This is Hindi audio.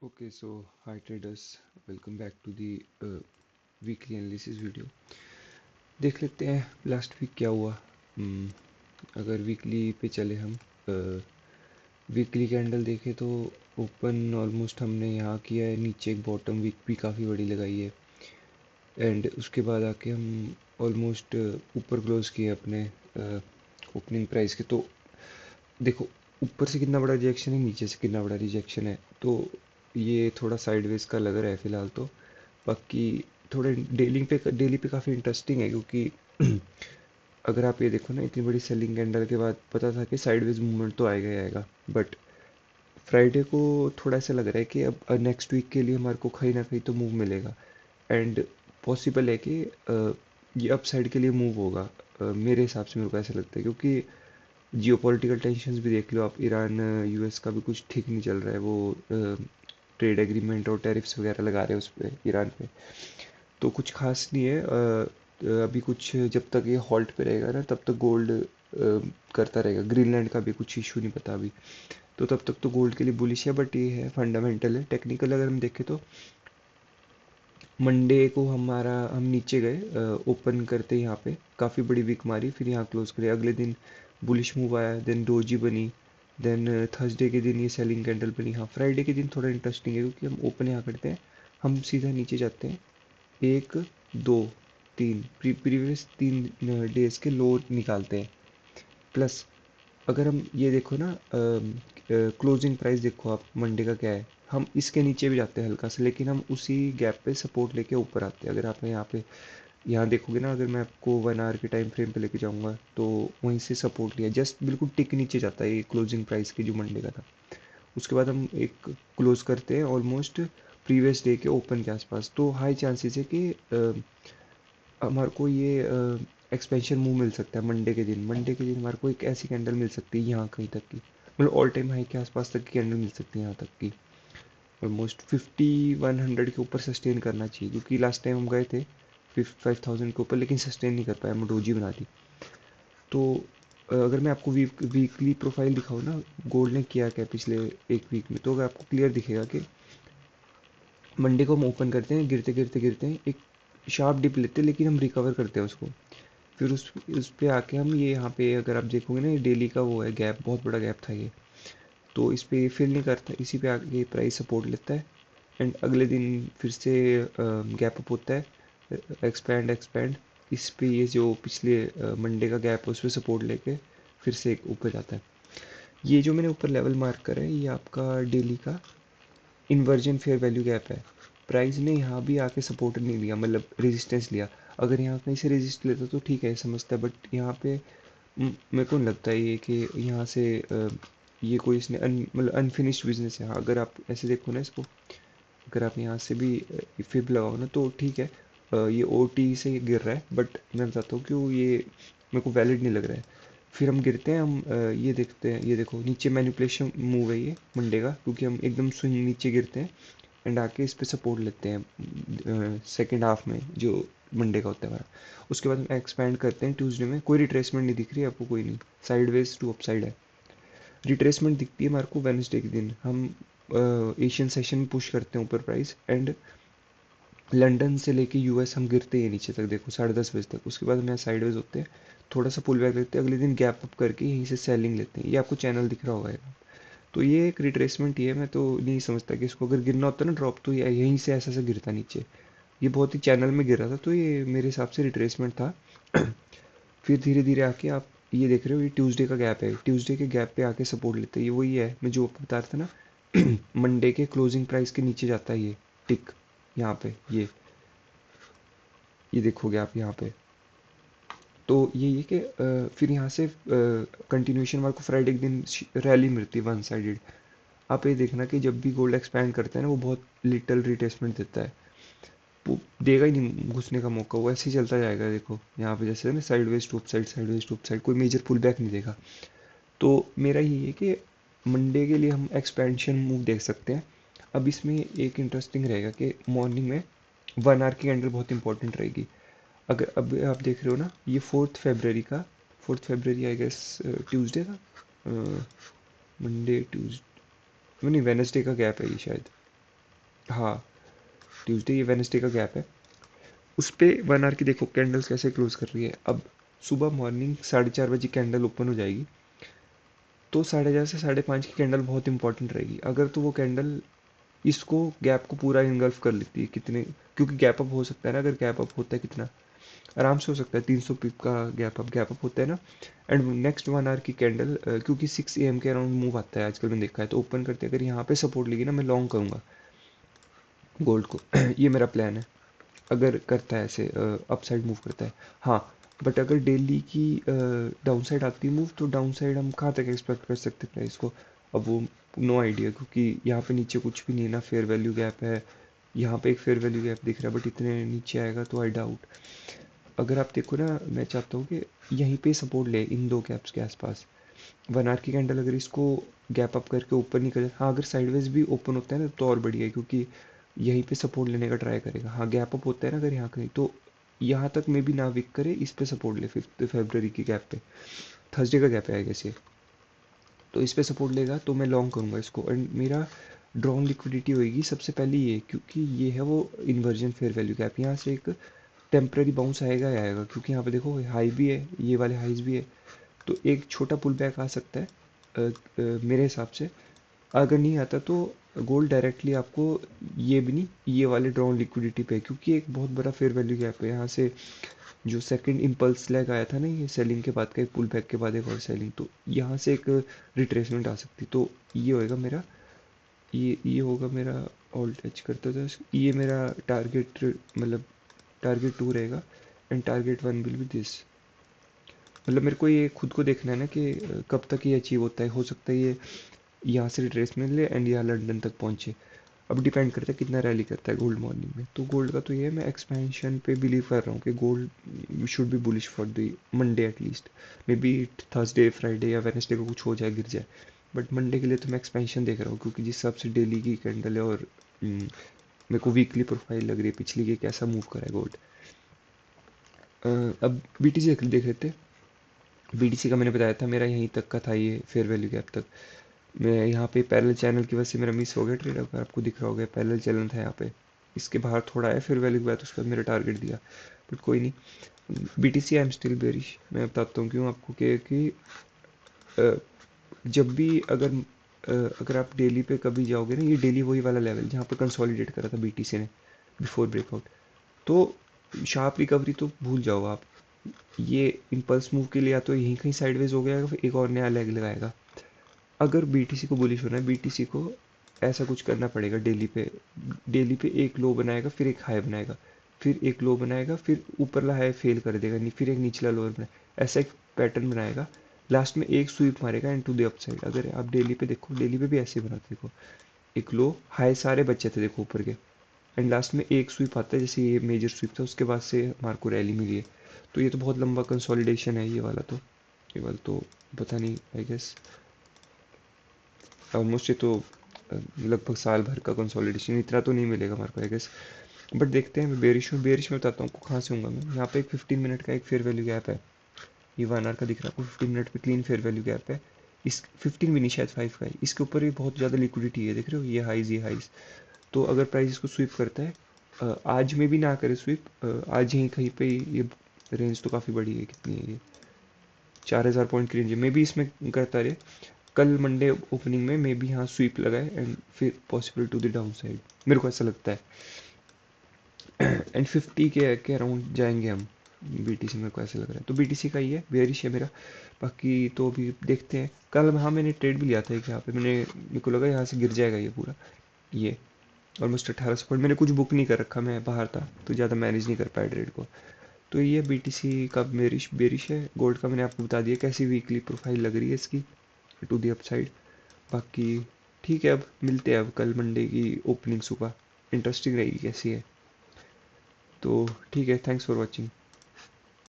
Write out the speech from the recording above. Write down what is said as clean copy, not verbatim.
Okay, so hi traders, welcome back to the weekly analysis video. देख लेते हैं लास्ट वीक क्या हुआ। अगर वीकली पे चले हम वीकली कैंडल देखें तो ओपन ऑलमोस्ट हमने यहाँ किया है, नीचे एक बॉटम वीक भी काफ़ी बड़ी लगाई है एंड उसके बाद आके हम ऑलमोस्ट ऊपर क्लोज किए अपने ओपनिंग प्राइस के। तो देखो ऊपर से कितना बड़ा रिजेक्शन है, नीचे से कितना बड़ा रिजेक्शन है, तो ये थोड़ा साइडवेज का लग रहा है फिलहाल तो। बाकी थोड़े डेली पे काफ़ी इंटरेस्टिंग है क्योंकि अगर आप ये देखो ना, इतनी बड़ी सेलिंग कैंडल के बाद पता था कि साइडवेज मूवमेंट तो आएगा ही आएगा, बट फ्राइडे को थोड़ा ऐसा लग रहा है कि अब नेक्स्ट वीक के लिए हमारे को कहीं ना कहीं तो मूव मिलेगा एंड पॉसिबल है कि ये अप साइड के लिए मूव होगा। मेरे हिसाब से मेरे को ऐसा लगता है क्योंकि जियोपॉलिटिकल टेंशंस भी देख लो आप, ईरान यूएस का भी कुछ ठीक नहीं चल रहा है। वो ट्रेड एग्रीमेंट और टैरिफ्स वगैरह लगा रहे हैं उस पर, ईरान पे। तो कुछ खास नहीं है। अभी कुछ जब तक ये हॉल्ट पे रहेगा ना तब तक गोल्ड करता रहेगा। ग्रीनलैंड का भी कुछ इशू नहीं पता अभी, तो तब तक तो गोल्ड के लिए बुलिश है। बट ये है फंडामेंटल है। टेक्निकल अगर हम देखें तो मंडे को हम नीचे गए, ओपन करते यहाँ पे काफ़ी बड़ी विक मारी, फिर यहाँ क्लोज करे। अगले दिन बुलिश मूव आया, देन डोजी बनी, देन थर्सडे के दिन ये सेलिंग कैंडल बनी। हाँ, फ्राइडे के दिन थोड़ा इंटरेस्टिंग है क्योंकि हम ओपन यहाँ करते हैं, हम सीधा नीचे जाते हैं। एक, दो, तीन प्रीवियस 3 डेज के लो निकालते हैं। प्लस अगर हम ये देखो ना, क्लोजिंग प्राइस देखो आप मंडे का क्या है, हम इसके नीचे भी जाते हैं हल्का सा, लेकिन हम उसी गैप पे सपोर्ट लेके ऊपर आते हैं। अगर आप यहाँ देखोगे ना, अगर मैं आपको 1 आवर के टाइम फ्रेम पे लेके जाऊंगा तो वहीं से सपोर्ट लिया, जस्ट बिल्कुल टिक नीचे जाता है ये क्लोजिंग प्राइस की जो मंडे का था। उसके बाद हम एक क्लोज करते हैं ऑलमोस्ट प्रीवियस डे के ओपन के आसपास। तो हाई चांसेस है कि हमारे को ये एक्सपेंशन मूव मिल सकता है मंडे के दिन। मंडे के दिन हमारे को एक ऐसी कैंडल मिल सकती है यहाँ कहीं तक की, मतलब ऑल टाइम हाई के आसपास तक की कैंडल मिल सकती है यहाँ तक की। ऑलमोस्ट 50-100 के ऊपर सस्टेन करना चाहिए क्योंकि लास्ट टाइम हम गए थे 55,000 के ऊपर, लेकिन सस्टेन नहीं कर पाया, हम डोजी बना दी। तो अगर मैं आपको वीकली प्रोफाइल दिखाऊँ ना, गोल्ड ने किया क्या पिछले एक वीक में, तो अगर आपको क्लियर दिखेगा कि मंडे को हम ओपन करते हैं, गिरते गिरते गिरते हैं, एक शार्प डिप लेते हैं, लेकिन हम रिकवर करते हैं उसको। फिर उस पे आके हम ये यहाँ पे अगर आप देखोगे ना, ये डेली का वो है गैप, बहुत बड़ा गैप था ये। तो इस पे फिल नहीं करता, इसी पे आके प्राइस सपोर्ट लेता है एंड अगले दिन फिर से गैप अप होता है, एक्सपैंड एक्सपैंड। इस पे ये जो पिछले मंडे का गैप है उस पर सपोर्ट लेके फिर से एक ऊपर जाता है। ये जो मैंने ऊपर लेवल मार्क करा है, ये आपका डेली का इन्वर्जन फेयर वैल्यू गैप है। प्राइस ने यहाँ भी आके सपोर्ट नहीं लिया, मतलब रेजिस्टेंस लिया। अगर यहाँ कहीं से रेजिस्ट लेता तो ठीक है, समझता है, बट यहाँ पे मेरे को नहीं लगता है ये कि यहाँ से ये कोई इसने मतलब अनफिनिश्ड बिजनेस है। हाँ, अगर आप ऐसे देखो ना इसको, अगर आप यहाँ से भी फिब लगाओ ना तो ठीक है। ये ओ टी से ये गिर रहा है, बट मैं बताता हूँ क्यों ये मेरे को वैलिड नहीं लग रहा है। फिर हम गिरते हैं, हम ये देखते हैं, ये देखो नीचे मैनिपुलेशन मूव है ये मंडे का, क्योंकि हम एकदम स्विंग नीचे गिरते हैं एंड आके इस पे सपोर्ट लेते हैं सेकेंड हाफ में जो मंडे का होता है हमारा। उसके बाद हम एक्सपैंड करते हैं ट्यूसडे में। कोई रिट्रेसमेंट नहीं दिख रही है आपको, कोई नहीं, साइडवेज टू अपसाइड है। रिट्रेसमेंट दिखती है हमारे को वेनसडे के दिन, हम एशियन सेशन में पुश करते हैं ऊपर प्राइस एंड लंदन से लेके यूएस हम गिरते हैं नीचे तक, देखो 10:30 बजे तक। उसके बाद हम यहाँ साइडवेज होते हैं, थोड़ा सा पुल बैक लेते हैं, अगले दिन गैप अप करके यहीं से सेलिंग लेते हैं। ये आपको चैनल दिख रहा होगा। तो ये एक रिट्रेसमेंट ही है। मैं तो नहीं समझता कि इसको अगर गिरना होता ना ड्रॉप, तो ये यहीं से ऐसा से गिरता नीचे। ये बहुत ही चैनल में गिर रहा था, तो ये मेरे हिसाब से रिट्रेसमेंट था। फिर धीरे धीरे आके आप ये देख रहे हो, ये ट्यूसडे का गैप है, ट्यूसडे के गैप पे आके सपोर्ट लेते हैं। ये वही है मैं जो आपको बता रहा था ना, मंडे के क्लोजिंग प्राइस के नीचे जाता है ये टिक, यहाँ पे ये देखोगे आप यहाँ पे। तो यही है कि फिर यहाँ से कंटिन्यूशन हमारे को फ्राइडे के दिन रैली मिलती है वन साइडेड। आप ये देखना कि जब भी गोल्ड एक्सपैंड करता है ना, वो बहुत लिटल रिटेस्टमेंट देता है, वो देगा ही नहीं घुसने का मौका, वो ऐसे ही चलता जाएगा। देखो यहाँ पे जैसे ना, sideways to upside, sideways to upside, कोई मेजर पुल बैक नहीं देगा। तो मेरा यही है कि मंडे के लिए हम एक्सपेंशन मूव देख सकते हैं। अब इसमें एक इंटरेस्टिंग रहेगा कि मॉर्निंग में 1 आवर की कैंडल बहुत इंपॉर्टेंट रहेगी। अगर अब आप देख रहे हो ना, ये 4 फरवरी का, 4 फरवरी आई गेस ट्यूसडे था, मंडे ट्यूसडे नहीं, वेनसडे का गैप है ये शायद। हाँ, ट्यूसडे ये वेडनेसडे का गैप है। उस पे 1 आवर की देखो कैंडल्स कैसे क्लोज कर रही है। अब सुबह मॉर्निंग 4:30 बजे कैंडल ओपन हो जाएगी, तो 4:30 से 5:30 की कैंडल बहुत इंपॉर्टेंट रहेगी। अगर तो वो कैंडल इसको गैप को पूरा इनगल्फ कर लेती है कितने, क्योंकि गैप अप हो सकता है ना, अगर गैप अप होता है कितना आराम से हो सकता है 300 पिप का गैप अप होता है ना। एंड नेक्स्ट 1 आवर की कैंडल क्योंकि 6 AM के अराउंड मूव आता है आजकल मैंने देखा है, तो ओपन करते अगर यहाँ पे सपोर्ट लेगी ना, मैं लॉन्ग करूँगा गोल्ड को। ये मेरा प्लान है, अगर करता है ऐसे अपसाइड मूव करता है। हाँ, बट अगर डेली की डाउन साइड आती है मूव, तो डाउन साइड हम कहाँ तक एक्सपेक्ट कर सकते हैं प्राइस को, अब वो नो आइडिया, क्योंकि यहाँ पे नीचे कुछ भी नहीं है ना, फेयर वैल्यू गैप है। यहाँ पे एक फेयर वैल्यू गैप दिख रहा है, बट इतने नीचे आएगा तो आई डाउट। अगर आप देखो ना, मैं चाहता हूँ कि यहीं पे सपोर्ट ले इन दो गैप्स के आसपास। 1 आवर की कैंडल अगर इसको गैप अप करके ऊपर नहीं करे, हाँ अगर साइडवेज भी ओपन होता है ना तो और बढ़िया है, क्योंकि यहीं पे सपोर्ट लेने का ट्राई करेगा। हाँ गैप अप होता है ना अगर यहाँ कहीं, तो यहाँ तक मे भी ना विक करे, इस पे सपोर्ट ले 5 फरवरी की गैप पे, थर्सडे का गैप है आई गेस ये। तो इस पे सपोर्ट लेगा तो मैं लॉन्ग करूँगा इसको, एंड मेरा ड्रॉन लिक्विडिटी होगी सबसे पहले ये, क्योंकि ये है वो इन्वर्जन फेयर वैल्यू गैप। यहाँ से एक टेम्पररी बाउंस आएगा ही आएगा, क्योंकि यहाँ पे देखो हाई भी है, ये वाले हाइज भी है, तो एक छोटा पुल बैक आ सकता है मेरे हिसाब से। अगर नहीं आता तो गोल्ड डायरेक्टली आपको ये भी नहीं, ये वाले ड्रॉन लिक्विडिटी पे, क्योंकि एक बहुत बड़ा फेयर वैल्यू गैप है यहाँ से। जो सेकंड इम्पल्स लैग आया था ना, ये सेलिंग के बाद का, एक पुल बैक के बाद एक और सेलिंग, तो यहाँ से एक रिट्रेसमेंट आ सकती, तो ये होएगा मेरा, ये होगा मेरा ऑल टच करता था, ये मेरा टारगेट, मतलब टारगेट 2 रहेगा, and target 1 will be this. मतलब मेरे को ये खुद को देखना है ना कि कब तक ये अचीव होता है। हो सकता है ये यहाँ से रिट्रेसमेंट ले एंड यहाँ लंदन तक पहुँचे। अब डिपेंड करता है कितना रैली करता है गोल्ड मॉर्निंग में। तो गोल्ड का तो ये है, मैं एक्सपेंशन पे बिलीव कर रहा हूँ कि gold should be bullish for the Monday at least. May be Thursday Friday या वेनसडे को कुछ हो जाए, गिर जाए, बट मंडे के लिए तो मैं एक्सपेंशन देख रहा हूँ, क्योंकि जिस हिसाब से डेली की कैंडल है और मेरे को वीकली प्रोफाइल लग रही है पिछली की, कैसा मूव करा है गोल्ड। अब बीटीसी देख लेते हैं। बीटीसी का मैंने बताया था मेरा यहीं तक का था, ये फेयर वैल्यू गैप तक। मैं यहाँ पे पैरेलल चैनल की वजह से मेरा मिस हो गया ट्रेड, अगर आपको दिख रहा होगा पैरेलल चैनल था यहाँ पे, इसके बाहर थोड़ा है फेयर वैल्यू के बाद, उसके बाद मेरा टारगेट दिया, बट कोई नहीं। BTC I am still bearish. मैं बताता हूँ क्यों आपको, कि जब भी अगर आप डेली पे कभी जाओगे ना, ये डेली वही वाला लेवल जहाँ पे कंसोलिडेट करा था बीटीसी ने बिफोर ब्रेकआउट, तो शार्प रिकवरी तो भूल जाओ आप। ये इम्पल्स मूव के लिए या तो यहीं कहीं साइडवेज हो गया या फिर एक और नया लेग लगाएगा। अगर बीटीसी को बुलिश होना है, बीटीसी को ऐसा कुछ करना पड़ेगा, डेली पे एक लो बनाएगा, फिर एक हाई बनाएगा, फिर एक लो बनाएगा, फिर ऊपरला हाई फेल कर देगा, नहीं फिर एक निचला लोअर बनाएगा, ऐसा एक पैटर्न बनाएगा। लास्ट में एक स्वीप मारेगा एंड टू द अपसाइड। अगर आप डेली पे देखो, डेली पे भी ऐसे ही बनाते देखो, एक लो हाई सारे बच्चे थे देखो ऊपर के, एंड लास्ट में एक स्वीप आता है, जैसे ये मेजर स्वीप था, उसके बाद से हमारे को रैली मिली है। तो ये तो बहुत लंबा कंसोलिडेशन है ये वाला तो पता नहीं, आई गेस ऑलमोस्ट ये तो लगभग साल भर का कंसोलिडेशन, इतना तो नहीं मिलेगा हमारे को आई गेस। बट देखते हैं। मैं बेरिश में बताता हूँ आपको कहाँ से होऊंगा मैं। यहाँ पे एक 15 मिनट का एक फेयर वैल्यू गैप है, ये 1 आवर का दिख रहा है आपको, 15 मिनट पे क्लीन फेयर वैल्यू गैप है। इस 15 भी नहीं, शायद 5 का है, इसके ऊपर भी बहुत ज़्यादा लिक्विडिटी है, देख रहे हो ये हाइज। तो अगर प्राइस इसको स्वीप करता है, आज में भी ना करे स्वीप, आज यहीं कहीं पे ये रेंज तो काफ़ी बड़ी है, कितनी है ये, 4,000 पॉइंट की रेंज है, मे बी इसमें करता रहे। कल मंडे ओपनिंग में मे बी यहाँ स्वीप लगाए एंड फिर possible to the downside, मेरे को ऐसा लगता है। एंड 50 के अराउंड जाएंगे हम बीटीसी, मेरे को ऐसा लग रहा है। तो बीटीसी का ही है, बेयरिश है मेरा। बाकी तो अभी देखते हैं। कल हाँ मैंने ट्रेड भी लिया था एक यहाँ पे, मेरे को लगा यहाँ से गिर जाएगा ये पूरा, ये ऑलमोस्ट 1800 पॉइंट। मैंने कुछ बुक नहीं कर रखा, मैं बाहर था तो ज़्यादा मैनेज नहीं कर पाया ट्रेड को। तो ये बीटीसी का बेरिश बेरिश है। गोल्ड का मैंने आपको बता दिया कैसी वीकली प्रोफाइल लग रही है इसकी टू दी अपसाइड। बाकी ठीक है, अब मिलते हैं अब कल मंडे की ओपनिंग सुबह, इंटरेस्टिंग रहेगी कैसी है। तो ठीक है, थैंक्स फॉर वॉचिंग।